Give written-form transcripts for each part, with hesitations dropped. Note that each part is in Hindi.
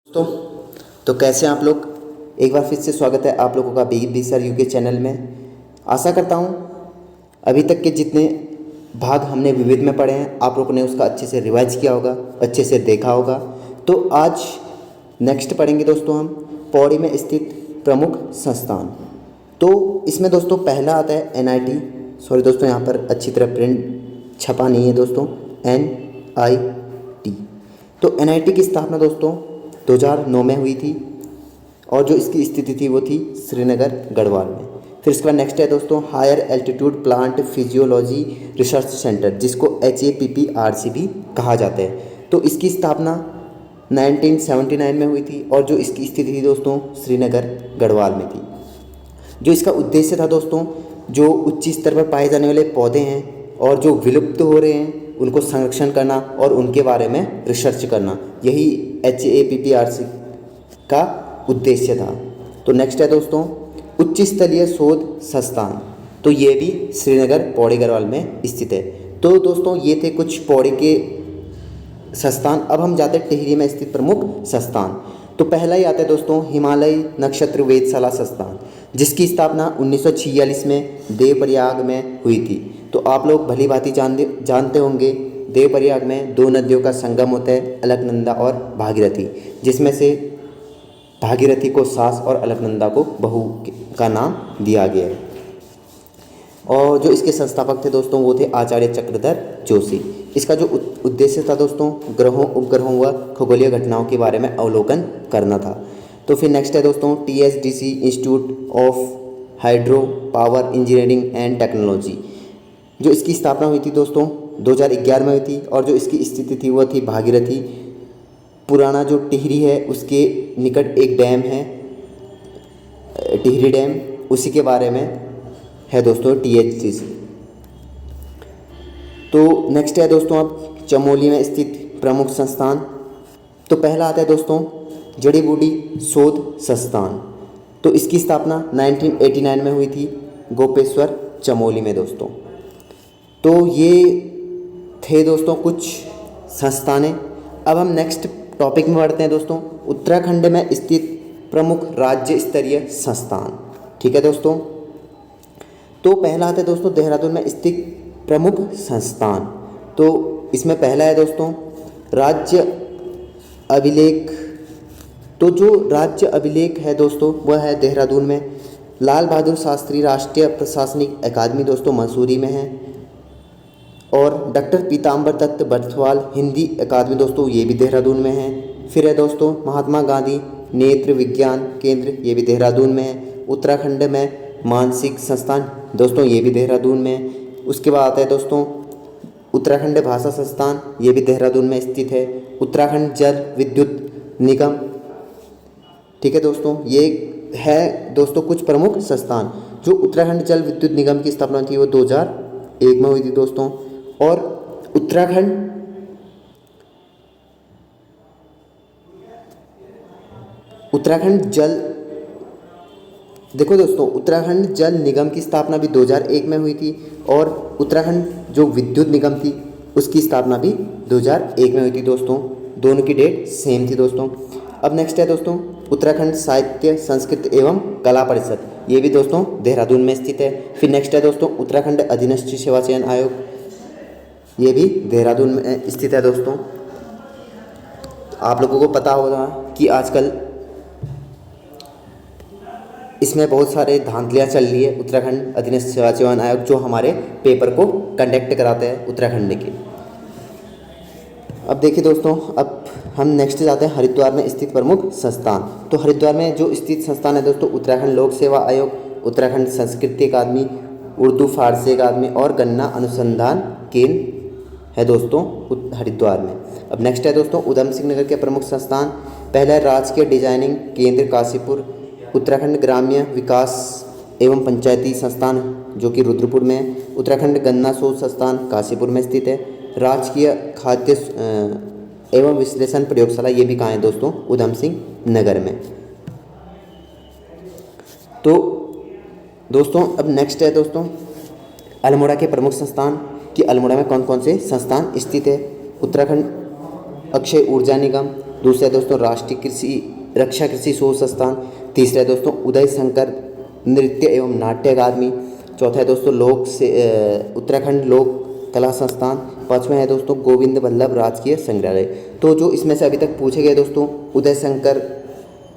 दोस्तों, तो कैसे हैं आप लोग। एक बार फिर से स्वागत है आप लोगों का बी सर यूके चैनल में। आशा करता हूं अभी तक के जितने भाग हमने विविध में पढ़े हैं आप लोगों ने उसका अच्छे से रिवाइज किया होगा, अच्छे से देखा होगा। तो आज नेक्स्ट पढ़ेंगे दोस्तों हम पौड़ी में स्थित प्रमुख संस्थान। तो इसमें दोस्तों पहला आता है NIT। सॉरी दोस्तों, यहाँ पर अच्छी तरह प्रिंट छपा नहीं है दोस्तों, NIT। तो NIT की स्थापना दोस्तों 2009 में हुई थी और जो इसकी स्थिति थी वो थी श्रीनगर गढ़वाल में। फिर इसके बाद नेक्स्ट है दोस्तों higher altitude plant physiology research centre, जिसको HAPPRC भी कहा जाता है। तो इसकी स्थापना 1979 में हुई थी और जो इसकी स्थिति थी दोस्तों श्रीनगर गढ़वाल में थी। जो इसका उद्देश्य था दोस्तों, जो उच्च स्तर पर पाए जाने वाले पौधे हैं और जो विलुप्त हो रहे हैं उनको संरक्षण करना और उनके बारे में रिसर्च करना, यही HAPPRC का उद्देश्य था। तो नेक्स्ट है दोस्तों उच्च स्तरीय शोध संस्थान, तो ये भी श्रीनगर पौड़ी गढ़वाल में स्थित है। तो दोस्तों ये थे कुछ पौड़ी के संस्थान। अब हम जाते हैं टिहरी में स्थित प्रमुख संस्थान। तो पहला ही आता है दोस्तों हिमालय नक्षत्र वेधशाला संस्थान, जिसकी स्थापना 1946 में देवप्रयाग में हुई थी। तो आप लोग भली भांति जानते होंगे देवप्रयाग में दो नदियों का संगम होता है, अलकनंदा और भागीरथी, जिसमें से भागीरथी को सास और अलकनंदा को बहू का नाम दिया गया है। और जो इसके संस्थापक थे दोस्तों वो थे आचार्य चक्रधर जोशी। इसका जो उद्देश्य था दोस्तों ग्रहों, उपग्रहों व खगोलीय घटनाओं के बारे में अवलोकन करना था। तो फिर नेक्स्ट है दोस्तों TSDC institute of hydro power engineering and technology. जो इसकी स्थापना हुई थी दोस्तों 2011 में हुई थी और जो इसकी स्थिति थी वह थी भागीरथी। पुराना जो टिहरी है उसके निकट एक डैम है टिहरी डैम, उसी के बारे में है दोस्तों TSDC। तो नेक्स्ट है दोस्तों अब चमोली में स्थित प्रमुख संस्थान। तो पहला आता है दोस्तों जड़ी बूटी शोध संस्थान। तो इसकी स्थापना 1989 में हुई थी गोपेश्वर चमोली में दोस्तों। तो ये थे दोस्तों कुछ संस्थानें। अब हम नेक्स्ट टॉपिक में बढ़ते हैं दोस्तों उत्तराखंड में स्थित प्रमुख राज्य स्तरीय संस्थान। ठीक है दोस्तों, तो पहला आता है दोस्तों देहरादून में स्थित प्रमुख संस्थान। तो इसमें पहला है दोस्तों राज्य अभिलेख। तो जो राज्य अभिलेख है दोस्तों वह है देहरादून में। लाल बहादुर शास्त्री राष्ट्रीय प्रशासनिक अकादमी दोस्तों मसूरी में है। और डॉक्टर पीताम्बर दत्त बर्थवाल हिंदी अकादमी दोस्तों ये भी देहरादून में है। फिर है दोस्तों महात्मा गांधी नेत्र विज्ञान केंद्र, ये भी देहरादून में है। उत्तराखंड में मानसिक संस्थान दोस्तों ये भी देहरादून में है। उसके बाद आता है दोस्तों उत्तराखंड भाषा संस्थान, ये भी देहरादून में स्थित है। उत्तराखंड जल विद्युत निगम। ठीक है दोस्तों, ये है दोस्तों कुछ प्रमुख संस्थान। जो उत्तराखंड जल विद्युत निगम की स्थापना थी वो 2001 में हुई थी दोस्तों। और उत्तराखंड जल देखो दोस्तों उत्तराखंड जल निगम की स्थापना भी 2001 में हुई थी और उत्तराखंड जो विद्युत निगम थी उसकी स्थापना भी 2001 में हुई थी दोस्तों। दोनों की डेट सेम थी दोस्तों। अब नेक्स्ट है दोस्तों उत्तराखंड साहित्य संस्कृत एवं कला परिषद, ये भी दोस्तों देहरादून में स्थित है। फिर नेक्स्ट है दोस्तों उत्तराखंड अधीनस्थ सेवा चयन आयोग, ये भी देहरादून में स्थित है दोस्तों। आप लोगों को पता होगा कि आजकल इसमें बहुत सारे धांधलियाँ चल रही है। उत्तराखंड अधीनस्थ सेवा चयन आयोग जो हमारे पेपर को कंडक्ट कराते हैं उत्तराखंड के। अब देखिए दोस्तों अब हम नेक्स्ट जाते हैं हरिद्वार में स्थित प्रमुख संस्थान। तो हरिद्वार में जो स्थित संस्थान है दोस्तों उत्तराखंड लोक सेवा आयोग, उत्तराखंड संस्कृति अकादमी, उर्दू फारसी अकादमी और गन्ना अनुसंधान केंद्र है दोस्तों हरिद्वार में। अब नेक्स्ट है दोस्तों उधम सिंह नगर के प्रमुख संस्थान। पहला है राजकीय डिजाइनिंग केंद्र काशीपुर, उत्तराखंड ग्राम्य विकास एवं पंचायती संस्थान जो कि रुद्रपुर में है। उत्तराखंड गन्ना शोध संस्थान काशीपुर में स्थित है। राजकीय खाद्य एवं विश्लेषण प्रयोगशाला, ये भी कहाँ है दोस्तों उधम सिंह नगर में। तो दोस्तों अब नेक्स्ट है दोस्तों अल्मोड़ा के प्रमुख संस्थान कि अल्मोड़ा में कौन कौन से संस्थान स्थित है। उत्तराखंड अक्षय ऊर्जा निगम, दूसरा है दोस्तों राष्ट्रीय कृषि रक्षा कृषि शोध संस्थान। तीसरा है दोस्तों उदय शंकर नृत्य एवं नाट्य अकादमी। चौथा है दोस्तों उत्तराखंड लोक कला संस्थान। पाँचवा है दोस्तों गोविंद वल्लभ राजकीय संग्रहालय। तो जो इसमें से अभी तक पूछे गए दोस्तों, उदय शंकर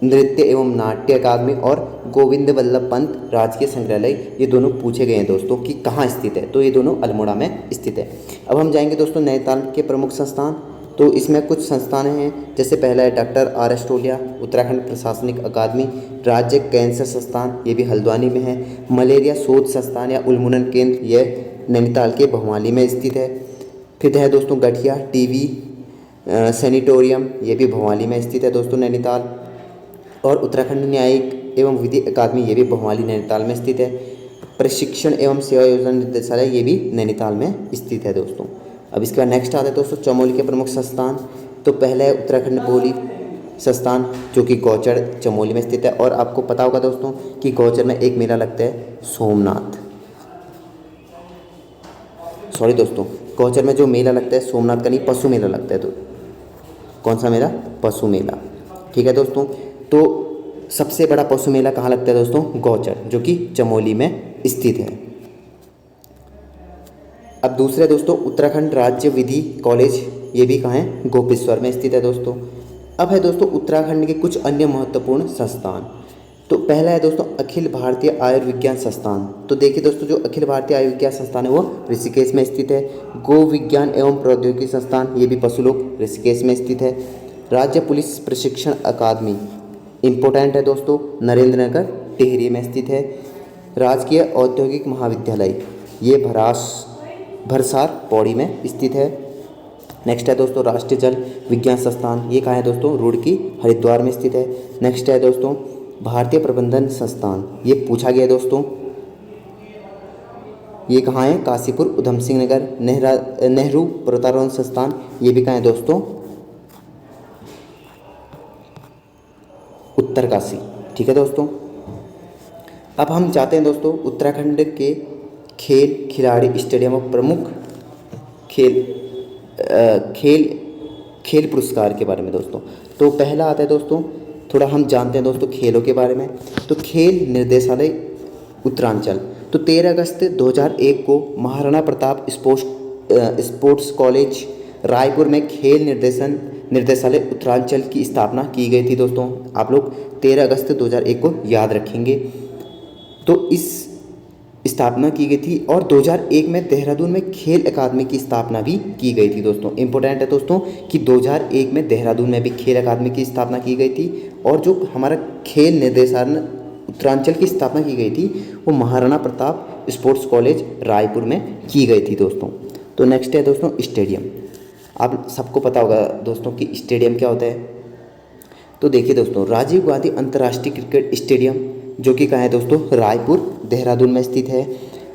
नृत्य एवं नाट्य अकादमी और गोविंद वल्लभ पंत राजकीय संग्रहालय, ये दोनों पूछे गए हैं दोस्तों कि कहाँ स्थित है। तो ये दोनों अल्मोड़ा में स्थित है। अब हम जाएंगे दोस्तों नैनीताल के प्रमुख संस्थान। तो इसमें कुछ संस्थान हैं, जैसे पहला है डॉक्टर आर एस टोलिया उत्तराखंड प्रशासनिक अकादमी। राज्य कैंसर संस्थान, ये भी हल्द्वानी में है। मलेरिया शोध संस्थान या उन्मूलन केंद्र, यह नैनीताल के भवाली में स्थित है। फिर है दोस्तों गठिया टीबी सैनिटोरियम, ये भी भवाली में स्थित है दोस्तों नैनीताल। और उत्तराखंड न्यायिक एवं विधि अकादमी, ये भी भवाली नैनीताल में स्थित है। प्रशिक्षण एवं सेवा योजना निदेशालय, ये भी नैनीताल में स्थित है दोस्तों। अब इसके बाद नेक्स्ट आता है दोस्तों चमोली के प्रमुख संस्थान। तो पहला है उत्तराखंड बोली संस्थान, जो कि गौचर चमोली में स्थित है। और आपको पता होगा दोस्तों कि गौचर में एक मेला लगता है सोमनाथ, सॉरी दोस्तों, गौचर में जो मेला लगता है सोमनाथ का नहीं, पशु मेला लगता है। तो कौन सा मेला? पशु मेला, ठीक है दोस्तों। तो सबसे बड़ा पशु मेला कहाँ लगता है दोस्तों? गौचर, जो कि चमोली में स्थित है। अब दूसरे दोस्तों उत्तराखंड राज्य विधि कॉलेज, ये भी कहाँ है? गोपेश्वर में स्थित है दोस्तों। अब है दोस्तों उत्तराखंड के कुछ अन्य महत्वपूर्ण संस्थान। तो पहला है दोस्तों अखिल भारतीय आयुर्विज्ञान संस्थान। तो देखिए दोस्तों, जो अखिल भारतीय आयुर्विज्ञान संस्थान है वो ऋषिकेश में स्थित है। गो विज्ञान एवं प्रौद्योगिकी संस्थान, ये भी पशुलोक ऋषिकेश में स्थित है। राज्य पुलिस प्रशिक्षण अकादमी इम्पोर्टेंट है दोस्तों, नरेंद्र नगर टिहरी में स्थित है। राजकीय औद्योगिक महाविद्यालय, ये भरसार पौड़ी में स्थित है। नेक्स्ट है दोस्तों राष्ट्रीय जल विज्ञान संस्थान, ये कहाँ है दोस्तों? रुड़की हरिद्वार में स्थित है। नेक्स्ट है दोस्तों भारतीय प्रबंधन संस्थान, ये पूछा गया दोस्तों, ये कहाँ है? काशीपुर उधम सिंह नगर। नेहरू पर्वतारोहण संस्थान, ये भी कहाँ है दोस्तों? उत्तरकाशी, ठीक है दोस्तों। अब हम जाते हैं दोस्तों उत्तराखंड के खेल खिलाड़ी स्टेडियम और प्रमुख खेल पुरस्कार के बारे में दोस्तों। तो पहला आता है दोस्तों, थोड़ा हम जानते हैं दोस्तों खेलों के बारे में। तो खेल निर्देशालय उत्तरांचल, तो 13 अगस्त 2001 को महाराणा प्रताप स्पोर्ट्स कॉलेज रायपुर में खेल निर्देशालय उत्तरांचल की स्थापना की गई थी दोस्तों। आप लोग 13 अगस्त 2001 को याद रखेंगे। तो इस स्थापना की गई थी और 2001 में देहरादून में खेल अकादमी की स्थापना भी की गई थी दोस्तों। इंपॉर्टेंट है दोस्तों कि 2001 में देहरादून में भी खेल अकादमी की स्थापना की गई थी और जो हमारा खेल निर्देशालय उत्तरांचल की स्थापना की गई थी वो महाराणा प्रताप स्पोर्ट्स कॉलेज रायपुर में की गई थी दोस्तों। तो नेक्स्ट है दोस्तों स्टेडियम। आप सबको पता होगा दोस्तों कि स्टेडियम क्या होता है। तो देखिए दोस्तों राजीव गांधी अंतर्राष्ट्रीय क्रिकेट स्टेडियम, जो कि कहाँ है दोस्तों? रायपुर देहरादून में स्थित है।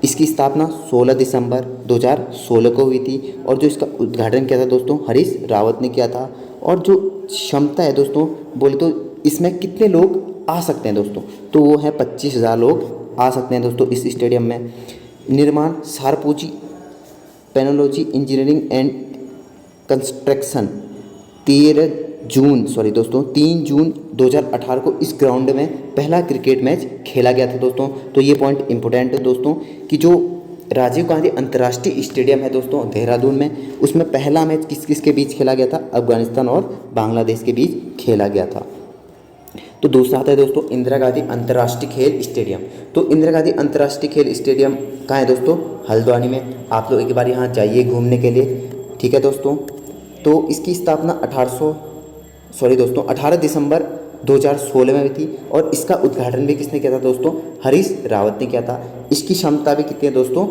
इसकी स्थापना 16 दिसंबर 2016 को हुई थी और जो इसका उद्घाटन किया था दोस्तों हरीश रावत ने किया था। और जो क्षमता है दोस्तों बोले तो इसमें कितने लोग आ सकते हैं दोस्तों? तो वो है 25,000 लोग आ सकते हैं दोस्तों इस स्टेडियम में। निर्माण सारपूजी पेनोलॉजी इंजीनियरिंग एंड कंस्ट्रक्शन 3 जून 2018 को इस ग्राउंड में पहला क्रिकेट मैच खेला गया था दोस्तों। तो ये पॉइंट इंपॉर्टेंट है दोस्तों कि जो राजीव गांधी अंतर्राष्ट्रीय स्टेडियम है दोस्तों देहरादून में, उसमें पहला मैच किस किस के बीच खेला गया था? अफगानिस्तान और बांग्लादेश के बीच खेला गया था। तो दूसरा आता है दोस्तों इंदिरा गांधी अंतर्राष्ट्रीय खेल स्टेडियम। तो इंदिरा गांधी अंतर्राष्ट्रीय खेल स्टेडियम कहाँ है दोस्तों? हल्द्वानी में। आप लोग एक बार यहाँ जाइए घूमने के लिए, ठीक है दोस्तों। तो इसकी स्थापना 18 दिसंबर 2016 में हुई थी और इसका उद्घाटन भी किसने किया था दोस्तों? हरीश रावत ने किया था। इसकी क्षमता भी कितनी है दोस्तों?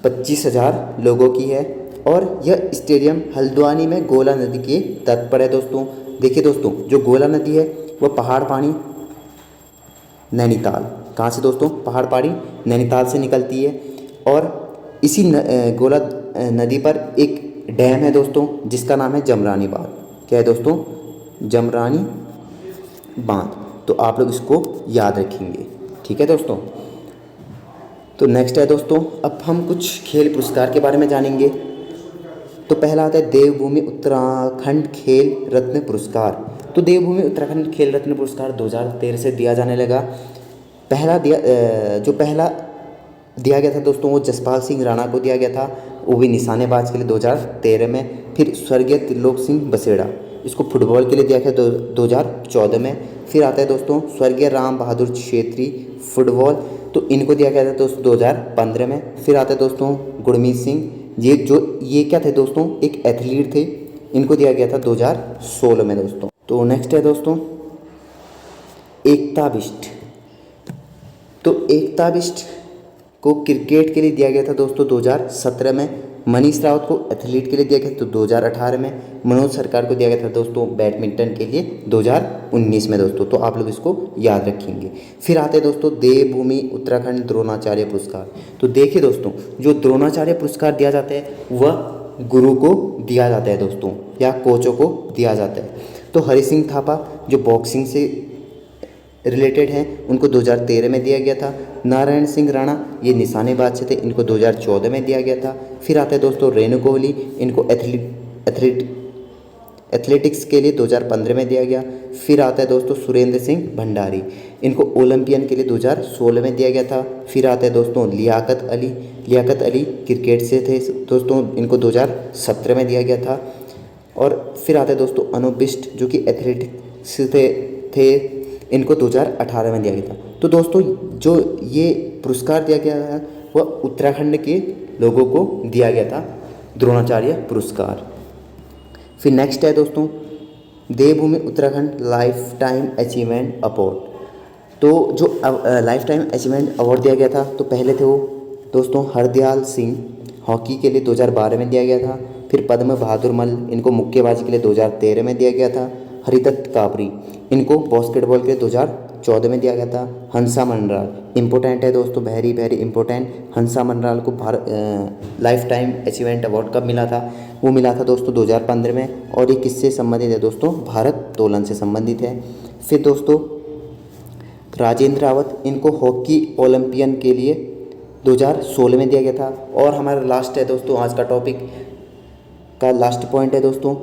25,000 लोगों की है और यह स्टेडियम हल्द्वानी में गोला नदी के तट पर है दोस्तों। देखिए दोस्तों जो गोला नदी है वह पहाड़ पानी नैनीताल, कहाँ से दोस्तों? पहाड़ पानी नैनीताल से निकलती है और इसी गोला नदी पर एक डैम है दोस्तों जिसका नाम है जमरानी बांध। क्या है दोस्तों? जमरानी बांध। तो आप लोग इसको याद रखेंगे, ठीक है दोस्तों। तो नेक्स्ट है दोस्तों अब हम कुछ खेल पुरस्कार के बारे में जानेंगे। तो पहला आता है देवभूमि उत्तराखंड खेल रत्न पुरस्कार। तो देवभूमि उत्तराखंड खेल रत्न पुरस्कार 2013 से दिया जाने लगा। पहला दिया गया था दोस्तों वो जसपाल सिंह राणा को दिया गया था, वो भी निशानेबाज के लिए 2013 में। फिर स्वर्गीय त्रिलोक सिंह बसेड़ा, इसको फुटबॉल के लिए दिया गया 2014 में। फिर आता है दोस्तों स्वर्गीय राम बहादुर छेत्री फुटबॉल, तो इनको दिया गया था दोस्तों 2015 में। फिर आता है दोस्तों गुरमीत सिंह, ये क्या थे दोस्तों, एक एथलीट थे, इनको दिया गया था 2016 में दोस्तों। तो नेक्स्ट है दोस्तों एकता बिष्ट। तो एकता बिष्ट को क्रिकेट के लिए दिया गया था दोस्तों 2017 में। मनीष रावत को एथलीट के लिए दिया गया था 2018 में। मनोज सरकार को दिया गया था दोस्तों बैडमिंटन के लिए 2019 में दोस्तों। तो आप लोग इसको याद रखेंगे। फिर आते हैं दोस्तों देवभूमि उत्तराखंड द्रोणाचार्य पुरस्कार। तो देखिए दोस्तों, जो द्रोणाचार्य पुरस्कार दिया जाता है वह गुरु को दिया जाता है दोस्तों, या कोचों को दिया जाता है। तो हरि सिंह थापा जो बॉक्सिंग से रिलेटेड हैं, उनको 2013 में दिया गया था। नारायण सिंह राणा ये निशानेबाज से थे, इनको 2014 में दिया गया था। फिर आते हैं दोस्तों रेणु कोहली, इनको एथलेटिक्स के लिए 2015 में दिया गया। फिर आता है दोस्तों सुरेंद्र सिंह भंडारी, इनको ओलंपियन के लिए 2016 में दिया गया था। फिर आता है दोस्तों लियाकत अली क्रिकेट से थे दोस्तों, इनको 2017 में दिया गया था। और फिर आता है दोस्तों अनूप बिष्ट जो कि एथलेटिक्स थे, इनको 2018 में दिया गया था। तो दोस्तों जो ये पुरस्कार दिया गया है वह उत्तराखंड के लोगों को दिया गया था, द्रोणाचार्य पुरस्कार। फिर नेक्स्ट है दोस्तों Devbhoomi Uttarakhand lifetime achievement award. तो जो लाइफ टाइम अचीवमेंट अवार्ड दिया गया था, तो पहले थे वो दोस्तों हरदयाल सिंह, हॉकी के लिए 2012 में दिया गया था। फिर पद्म बहादुर मल्ल, इनको मुक्केबाजी के लिए 2013 में दिया गया था। हरिदत्त काबरी, इनको बास्केटबॉल के लिए 2014 में दिया गया था। हंसा मनराल, इम्पोर्टेंट है दोस्तों, वेरी वेरी इंपॉर्टेंट। हंसा मनराल को लाइफ टाइम अचीवमेंट अवार्ड कब मिला था, वो मिला था दोस्तों 2015 में। और ये किससे संबंधित है दोस्तों, भारत्तोलन से संबंधित है। फिर दोस्तों राजेंद्र रावत, इनको हॉकी ओलंपियन के लिए 2016 में दिया गया था। और हमारा लास्ट है दोस्तों आज का टॉपिक का लास्ट पॉइंट है दोस्तों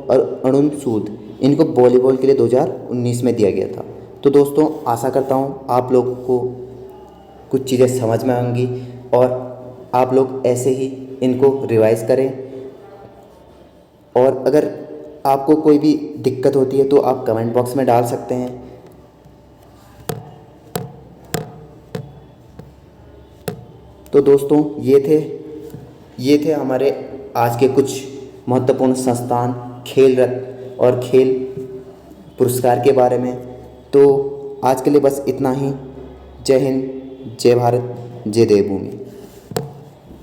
अरुण सूद, इनको वॉलीबॉल के लिए 2019 में दिया गया था। तो दोस्तों आशा करता हूँ आप लोगों को कुछ चीज़ें समझ में आएंगी और आप लोग ऐसे ही इनको रिवाइज करें। और अगर आपको कोई भी दिक्कत होती है तो आप कमेंट बॉक्स में डाल सकते हैं। तो दोस्तों ये थे हमारे आज के कुछ महत्वपूर्ण संस्थान खेल रत्न और खेल पुरस्कार के बारे में। तो आज के लिए बस इतना ही। जय हिंद, जय भारत, जय देवभूमि।